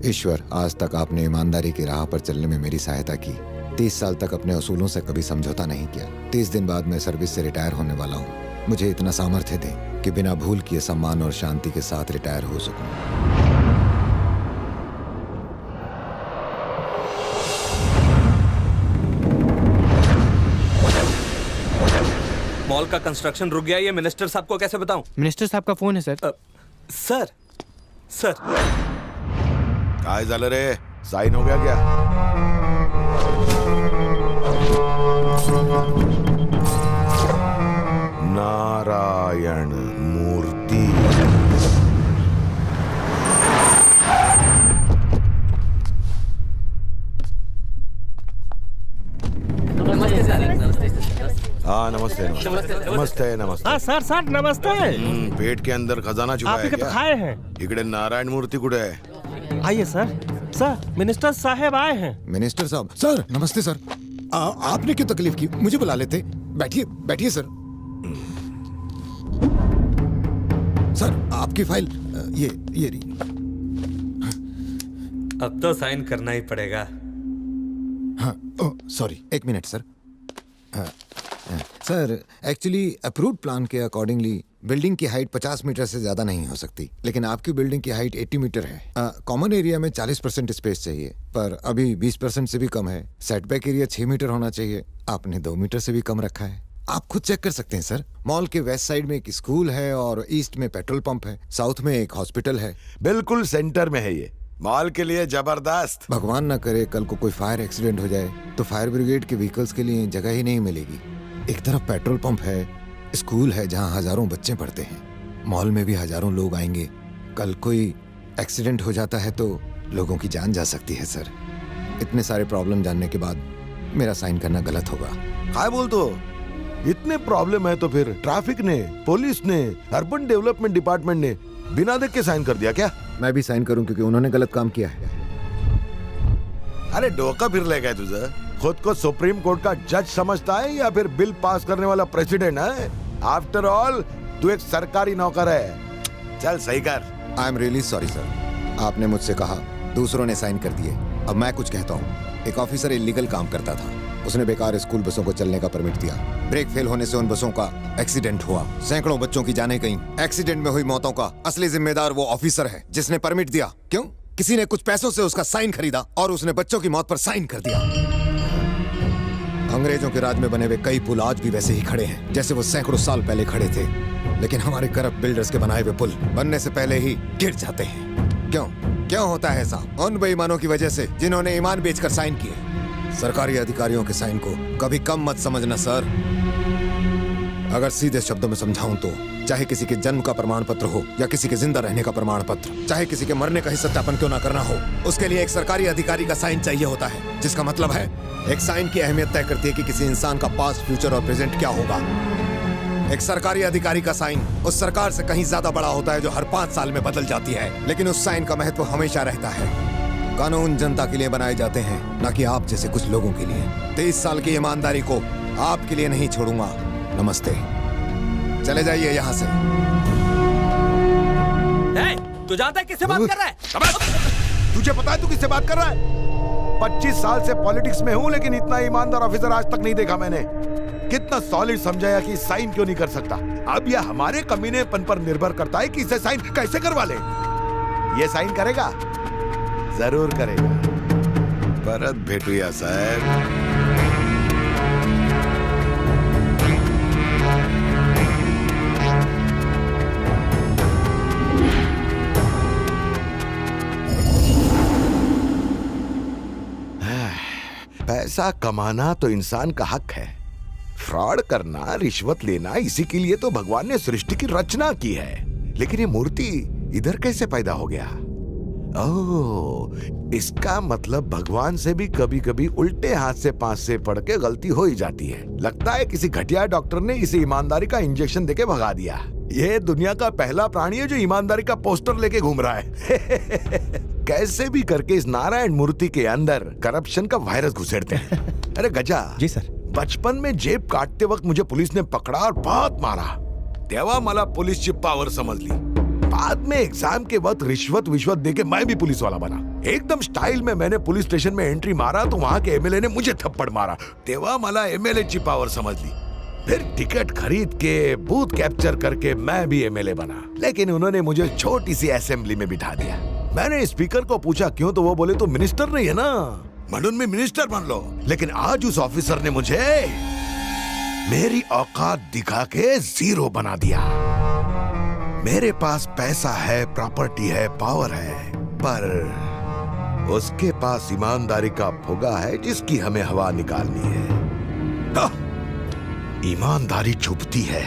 ईश्वर, आज तक आपने ईमानदारी की राह पर चलने में मेरी सहायता की। 30 साल तक अपने असूलों से कभी समझौता नहीं किया। 30 दिन बाद मैं सर्विस से रिटायर होने वाला हूँ। मुझे इतना सामर्थ्य दें कि बिना भूल किए सम्मान और शांति के साथ रिटायर हो सकूं। मॉल का कंस्ट्रक्शन रुक गया, ये मिनिस्टर साहब को कैसे बताऊं? मिनिस्टर साहब का फोन है सर। सर काय झालं रे? साइन हो गया क्या? नारायण मूर्ति। हाँ नमस्ते नमस्ते नमस्ते नमस्ते। हाँ सर नमस्ते। पेट के अंदर खजाना छुपा आप है ही के तो क्या? खाए हैं। इकडे नारायण मूर्ति कुठे आहे? आइए सर। सर मिनिस्टर साहब आए हैं। मिनिस्टर साहब, सर नमस्ते सर। आपने क्यों तकलीफ की? मुझे बुला लेते। बैठिए बैठिए सर। सर आपकी फाइल ये रही। अब तो साइन करना ही पड़ेगा। हाँ सॉरी, एक minute sir. Sir actually approved plan के अकॉर्डिंगली बिल्डिंग की हाइट 50 मीटर से ज्यादा नहीं हो सकती, लेकिन आपकी बिल्डिंग की हाइट 80 मीटर है। कॉमन एरिया में 40% स्पेस चाहिए, पर अभी 20% से भी कम है। सेटबैक एरिया 6 मीटर होना चाहिए, आपने 2 मीटर से भी कम रखा है। आप खुद चेक कर सकते हैं सर। मॉल के वेस्ट साइड में एक स्कूल है और ईस्ट में पेट्रोल पंप है, साउथ में एक हॉस्पिटल है। बिल्कुल सेंटर में है ये। मॉल के लिए जबरदस्त। भगवान ना करे कल को कोई फायर एक्सीडेंट हो जाए तो फायर ब्रिगेड के व्हीकल्स के लिए जगह ही नहीं मिलेगी। एक तरफ पेट्रोल पंप है, स्कूल है जहां हजारों बच्चे पढ़ते हैं, मॉल में भी हजारों लोग आएंगे। कल कोई एक्सीडेंट हो जाता है तो लोगों की जान जा सकती है सर। इतने सारे प्रॉब्लम जानने के बाद मेरा साइन करना गलत होगा। काय बोलतो? इतने प्रॉब्लम है तो फिर ट्रैफिक ने, पुलिस ने, अर्बन डेवलपमेंट डिपार्टमेंट ने बिना देख के साइन कर दिया क्या? मैं भी साइन करूं क्योंकि उन्होंने गलत काम किया है। अरे डोका फिरले काय तुझं? खुद को सुप्रीम कोर्ट का जज समझता है या फिर बिल पास करने वाला प्रेसिडेंट है? आफ्टर ऑल तू एक सरकारी नौकर है। चल सही कर। I am really sorry sir. आपने मुझसे कहा, दूसरों ने साइन कर दिए, अब मैं कुछ कहता हूँ। एक ऑफिसर इलीगल काम करता था, उसने बेकार स्कूल बसों को चलने का परमिट दिया। ब्रेक फेल होने से उन बसों का एक्सीडेंट हुआ, सैकड़ों बच्चों की जानें गईं। एक्सीडेंट में हुई मौतों का असली जिम्मेदार वो ऑफिसर है जिसने परमिट दिया। क्यों? किसी ने कुछ पैसों से उसका साइन खरीदा और उसने बच्चों की मौत पर साइन कर दिया। अंग्रेजों के राज में बने हुए कई पुल आज भी वैसे ही खड़े हैं जैसे वो सैकड़ों साल पहले खड़े थे, लेकिन हमारे करप्ट बिल्डर्स के बनाए हुए पुल बनने से पहले ही गिर जाते हैं। क्यों क्यों होता है ऐसा? उन बेईमानों की वजह से जिन्होंने ईमान बेचकर साइन किए। सरकारी अधिकारियों के साइन को कभी कम मत समझना सर। अगर सीधे शब्दों में समझाऊं तो चाहे किसी के जन्म का प्रमाण पत्र हो या किसी के जिंदा रहने का प्रमाण पत्र, चाहे किसी के मरने का ही सत्यापन क्यों ना करना हो, उसके लिए एक सरकारी अधिकारी का साइन चाहिए होता है। जिसका मतलब है एक साइन की अहमियत तय करती है कि किसी इंसान का पास्ट, फ्यूचर और प्रेजेंट क्या होगा। एक सरकारी अधिकारी का साइन उस सरकार से कहीं ज्यादा बड़ा होता है जो हर 5 साल में बदल जाती है, लेकिन उस साइन का महत्व हमेशा रहता है। कानून जनता के लिए बनाए जाते हैं, न कि आप जैसे कुछ लोगों के लिए। 23 साल की ईमानदारी को आपके लिए नहीं छोड़ूंगा। नमस्ते, चले जाइए यहाँ से। तू जानता है किससे बात कर रहा है? तुझे पता है तू किससे बात कर रहा है? 25 साल से पॉलिटिक्स में हूँ, लेकिन इतना ईमानदार ऑफिसर आज तक नहीं देखा मैंने। कितना सॉलिड समझाया कि साइन क्यों नहीं कर सकता। अब यह हमारे कमीनेपन पर निर्भर करता है कि इसे साइन कैसे करवा ले। ये साइन करेगा? जरूर करेगा। परत भेटूया साहेब। पैसा कमाना तो इंसान का हक है। फ्रॉड करना, रिश्वत लेना, इसी के लिए तो भगवान ने सृष्टि की रचना की है। लेकिन ये मूर्ति इधर कैसे पैदा हो गया? ओह, इसका मतलब भगवान से भी कभी कभी उल्टे हाथ से पांच से पढ़ के गलती हो ही जाती है। लगता है किसी घटिया डॉक्टर ने इसे ईमानदारी का इंजेक्शन देके भगा दिया। ये दुनिया का पहला प्राणी है जो ईमानदारी का पोस्टर लेके घूम रहा है। कैसे भी करके इस नारायण मूर्ति के अंदर करप्शन का वायरस घुसेड़ते हैं। अरे गजा जी सर। बचपन में जेब काटते वक्त मुझे पुलिस ने पकड़ा और बहुत मारा। तेव्हा मला पुलिसची पावर समजली। बाद में एग्जाम के वक्त रिश्वत विश्वत देके मैं भी पुलिस वाला बना। एकदम स्टाइल में मैंने पुलिस स्टेशन में एंट्री मारा तो वहां के एमएलए ने मुझे थप्पड़ मारा। तेवा मला एमएलए ची पावर समझ ली। फिर टिकट खरीद के बूथ कैप्चर करके मैं भी एमएलए बना, लेकिन उन्होंने मुझे छोटी सी असेंबली में बिठा दिया। मैंने स्पीकर को पूछा क्यों, तो वो बोले तो मिनिस्टर नहीं है ना, मडून में मिनिस्टर बन लो। लेकिन आज उस ऑफिसर ने मुझे मेरी औकात दिखा के जीरो बना दिया। मेरे पास पैसा है, प्रॉपर्टी है, पावर है, पर उसके पास ईमानदारी का फुगा है जिसकी हमें हवा निकालनी है। ईमानदारी चुभती है,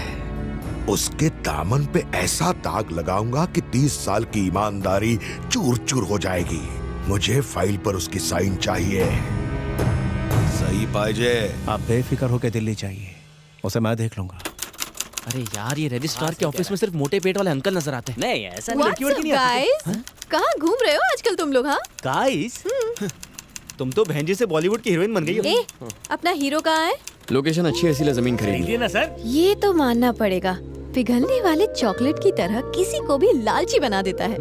उसके दामन पे ऐसा दाग लगाऊंगा कि 30 साल की ईमानदारी चूर चूर हो जाएगी। मुझे फाइल पर उसकी साइन चाहिए। सही पाइजे। आप बेफिक्र होकर दिल्ली चाहिए, उसे मैं देख लूंगा। अरे यार, ये रजिस्ट्रार के ऑफिस में सिर्फ मोटे पेट वाले अंकल नजर आते हैं। नहीं ऐसा What's up, guys? कहाँ घूम रहे हो आजकल तुम लोग? हाँ गाइस, तुम तो बहन जी से बॉलीवुड की हीरोइन बन गई हो। ए, अपना हीरो कहाँ है? लोकेशन अच्छी है इसीलिए जमीन खरीदी। ना सर, ये तो मानना पड़ेगा, पिघलने वाले चॉकलेट की तरह किसी को भी लालची बना देता है।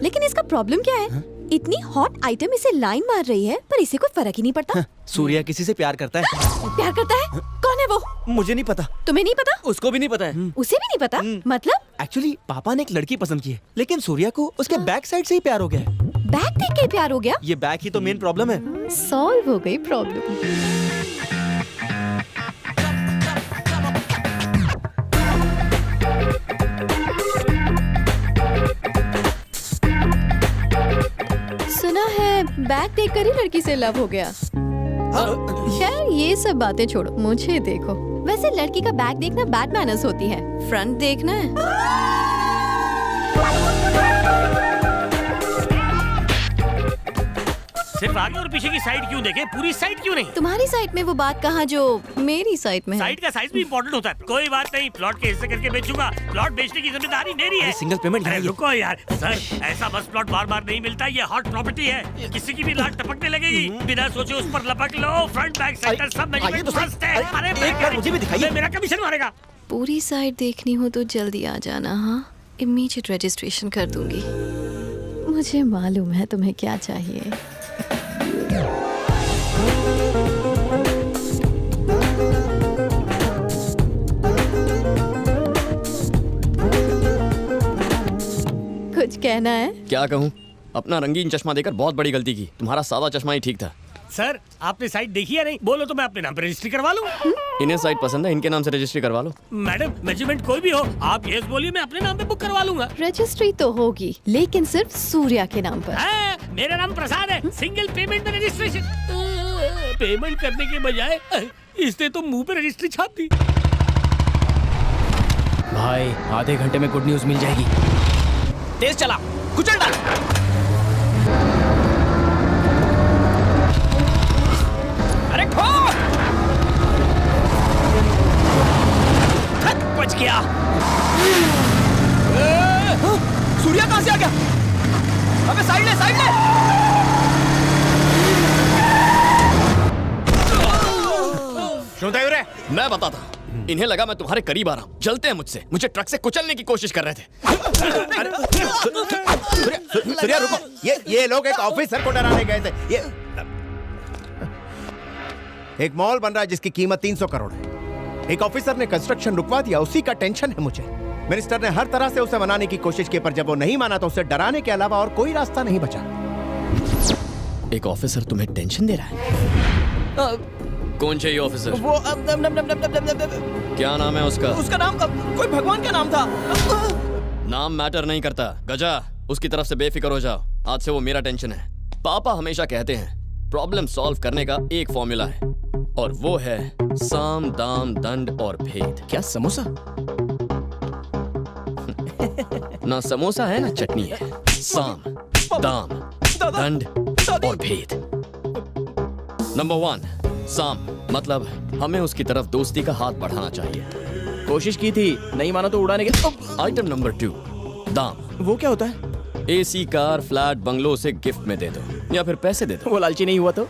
लेकिन इसका प्रॉब्लम क्या है? इतनी हॉट आइटम इसे लाइन मार रही है, पर इसे कोई फर्क ही नहीं पड़ता। सूर्या किसी से प्यार करता है। प्यार करता है? कौन है वो? मुझे नहीं पता। तुम्हें नहीं पता? उसको भी नहीं पता है। उसे भी नहीं पता? मतलब एक्चुअली पापा ने एक लड़की पसंद की है, लेकिन सूर्या को उसके बैक साइड से ही प्यार हो गया है। बैग देख के प्यार हो गया? ये बैक ही तो मेन प्रॉब्लम है। सॉल्व हो गई प्रॉब्लम। सुना है बैग देखकर ही लड़की से लव हो गया। खैर ये सब बातें छोड़ो, मुझे देखो। वैसे लड़की का बैग देखना बैड मैनर्स होती है, फ्रंट देखना है। सिर्फ आगे और पीछे की साइड क्यों देखे, पूरी साइड क्यों नहीं? तुम्हारी साइड में वो बात कहाँ जो मेरी साइड में है। साइड का साइज भी इम्पोर्टेंट होता है। कोई बात नहीं, प्लॉट के हिस्से करके बेचूंगा। प्लॉट बेचने की जिम्मेदारी मेरी है। सिंगल पेमेंट अरे रुको यार, सर ऐसा बस प्लॉट बार बार नहीं मिलता। ये हॉट प्रॉपर्टी है, किसी की भी लाट टपकने लगेगी, बिना सोचे उस पर लपक लो। फ्रंट बैक सेंटर सब मेजरमेंट फर्स्ट है। अरे एक बार मुझे भी दिखाइए। मेरा कमीशन मारेगा। पूरी साइड देखनी हो तो जल्दी आ जाना। हाँ, इमीडिएट रजिस्ट्रेशन कर दूंगी। मुझे मालूम है तुम्हें क्या चाहिए। कुछ कहना है? क्या कहूँ, अपना रंगीन चश्मा देकर बहुत बड़ी गलती की। तुम्हारा सादा चश्मा ही ठीक था। सर आपने साइड देखी है नहीं? बोलो तो मैं अपने नाम पे रजिस्ट्री करवा लूँ। इन्हें साइट पसंद है, इनके नाम से रजिस्ट्री करवा लो। मैडम मेजरमेंट कोई भी हो, आप यस बोलिए, मैं अपने नाम पे बुक करवा लूंगा। रजिस्ट्री तो होगी, लेकिन सिर्फ सूर्या के नाम पर। मेरा नाम प्रसाद है। सिंगल पेमेंट में रजिस्ट्रेशन। पेमेंट करने के बजाय इसने तो मुंह पे रजिस्ट्री छाप दी। भाई आधे घंटे में गुड न्यूज मिल जाएगी। तेज चला, कुचल डाल। अरे ठोक! बच गया। सूर्या कहाँ से आ गया? अबे साइड ले, साइड ले। मैं बताता हूँ, इन्हें लगा मैं तुम्हारे करीब आ रहा हूँ। जलते हैं मुझसे, मुझे ट्रक से कुचलने की कोशिश कर रहे थे। सूर्या रुको, ये लोग एक ऑफिसर को डराने गए थे। ये एक मॉल बन रहा है जिसकी कीमत 300 करोड़ है। एक ऑफिसर ने कंस्ट्रक्शन रुकवा दिया, उसी का टेंशन है मुझे। मिनिस्टर ने हर तरह से उसे मनाने की कोशिश की, पर जब वो नहीं माना तो उसे डराने के अलावा और कोई रास्ता नहीं बचा। एक ऑफिसर तुम्हें टेंशन दे रहा है? कौन चाहिए ऑफिसर? वो क्या नाम है उसका? उसका नाम कोई भगवान का नाम था। नाम मैटर नहीं करता, गजा। उसकी तरफ से बेफिक्र हो जाओ, आज से वो मेरा टेंशन है। पापा हमेशा कहते हैं प्रॉब्लम सॉल्व करने का एक फॉर्मूला है, और वो है साम दाम दंड और भेद। क्या समोसा? ना समोसा है ना चटनी है। साम दाम दंड और भेद। नंबर 1, साम मतलब हमें उसकी तरफ दोस्ती का हाथ बढ़ाना चाहिए। कोशिश की थी, नहीं माना तो उड़ाने के। आइटम नंबर 2, दाम। वो क्या होता है? एसी, कार, फ्लैट, बंगलो उसे गिफ्ट में दे दो या फिर पैसे दे दो। वो लालची नहीं हुआ तो?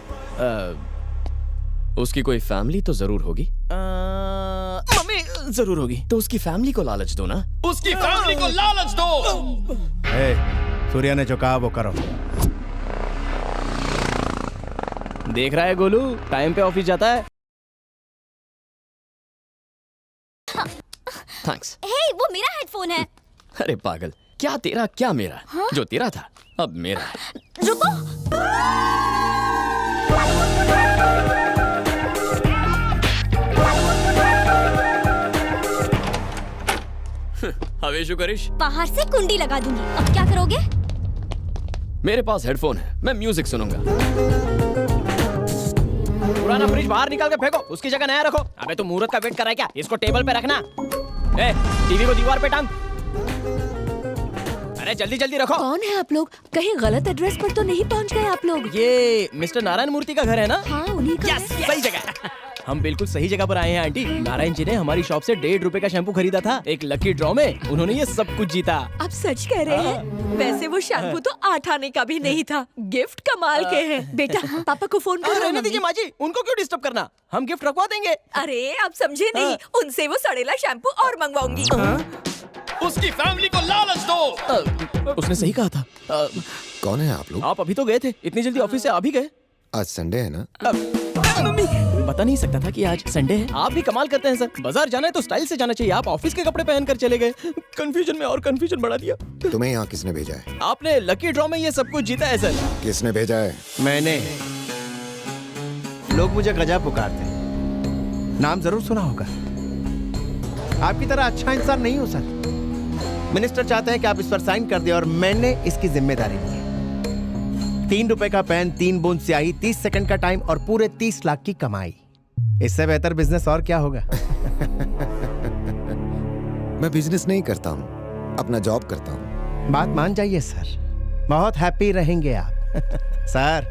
उसकी कोई फैमिली तो जरूर होगी। मम्मी जरूर होगी। तो उसकी फैमिली को लालच दो ना। उसकी फैमिली को लालच दो। सूर्या ने जो कहा वो करो। देख रहा है गोलू, टाइम पे ऑफिस जाता है। थैंक्स। हे, वो मेरा हेडफोन है। अरे पागल, क्या तेरा क्या मेरा? जो तेरा था अब मेरा है। रुको। हवेशु करिश, बाहर से कुंडी लगा दूंगी। अब क्या करोगे? मेरे पास हेडफोन है, मैं म्यूजिक सुनूंगा। पुराना फ्रिज बाहर निकाल के फेंको, उसकी जगह नया रखो। अबे तू मुहूर्त का वेट कर रहा है क्या? इसको टेबल पे रखना। ए, टीवी को दीवार पे टांग। अरे जल्दी जल्दी रखो। कौन है आप लोग? कहीं गलत एड्रेस पर तो नहीं पहुंच गए आप लोग? ये मिस्टर नारायण मूर्ति का घर है ना? हाँ, उन्हीं का है। सही जगह। हम बिल्कुल सही जगह पर आए हैं आंटी। नारायण जी ने हमारी शॉप से ₹1.5 का शैम्पू खरीदा था। एक लकी ड्रॉ में उन्होंने ये सब कुछ जीता। आप सच कह रहे हैं? वैसे वो शैम्पू तो 8 आने का भी नहीं था। गिफ्ट कमाल के हैं। बेटा, पापा को फोन करो। रहने दीजिए माँ जी, उनको क्यों डिस्टर्ब करना? हम गिफ्ट रखवा देंगे। अरे आप समझे नहीं, उनसे वो सड़ेला शैम्पू और मंगवाऊंगी। उसकी फैमिली को लालच दो। उसने सही कहा था। कौन है आप लोग? आप अभी तो गए थे, इतनी जल्दी ऑफिस से आ भी गए? आज संडे है ना? बता नहीं सकता था कि आज संडे है। आप भी कमाल करते हैं सर। बाजार जाना है तो स्टाइल से जाना चाहिए। आप ऑफिस के कपड़े पहनकर चले गए। कंफ्यूजन में और कंफ्यूजन बढ़ा दिया। तुम्हें यहाँ किसने भेजा है? आपने लकी ड्रॉ में ये सब कुछ जीता है सर। किसने भेजा है? मैंने। लोग मुझे गजा पुकारते हैं। नाम जरूर सुना होगा। आपकी तरह अच्छा इंसान नहीं हूं सर। मिनिस्टर चाहते हैं कि आप इस पर साइन कर दें और मैंने इसकी जिम्मेदारी ली है। ₹3 का पेन, 3 बूंद स्याही, 30 सेकंड का टाइम और पूरे 30 लाख की कमाई। इससे बेहतर बिजनेस और क्या होगा? मैं बिजनेस नहीं करता हूँ, अपना जॉब करता हूँ। बात मान जाइए सर, बहुत हैप्पी रहेंगे आप। सर,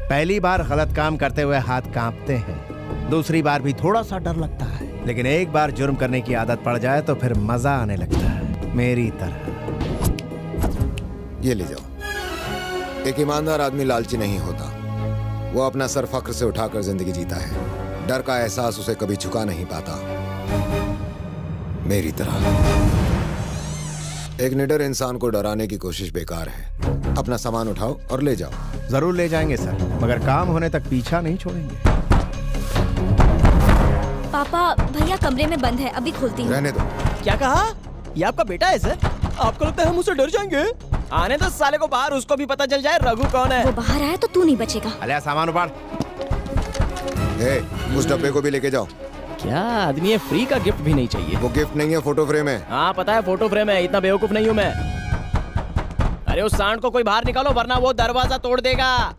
पहली बार गलत काम करते हुए हाथ कांपते हैं, दूसरी बार भी थोड़ा सा डर लगता है, लेकिन एक बार जुर्म करने की आदत पड़ जाए तो फिर मजा आने लगता है, मेरी तरह। ये ले जाओ। एक ईमानदार आदमी लालची नहीं होता। वो अपना सर फख्र से उठाकर जिंदगी जीता है। डर का एहसास उसे कभी झुका नहीं पाता, मेरी तरह। एक निडर इंसान को डराने की कोशिश बेकार है। अपना सामान उठाओ और ले जाओ। जरूर ले जाएंगे सर, मगर काम होने तक पीछा नहीं छोड़ेंगे। पापा, भैया कमरे में बंद है, अभी खोलती हूँ। रहने दो। क्या कहा? ये आपका बेटा है सर? आपको लगता है हम उससे डर जाएंगे? आने तो साले को बाहर, उसको भी पता चल जाए रघु कौन है। वो बाहर आया तो तू नहीं बचेगा। अले सामान उपाड़। उस डब्बे को भी लेके जाओ। क्या आदमी है, फ्री का गिफ्ट भी नहीं चाहिए। वो गिफ्ट नहीं है, फोटो फ्रेम है। हाँ पता है, फोटो फ्रेम है। इतना बेवकूफ नहीं हूँ मैं। अरे उस सांड को कोई बाहर निकालो वरना वो दरवाजा तोड़ देगा।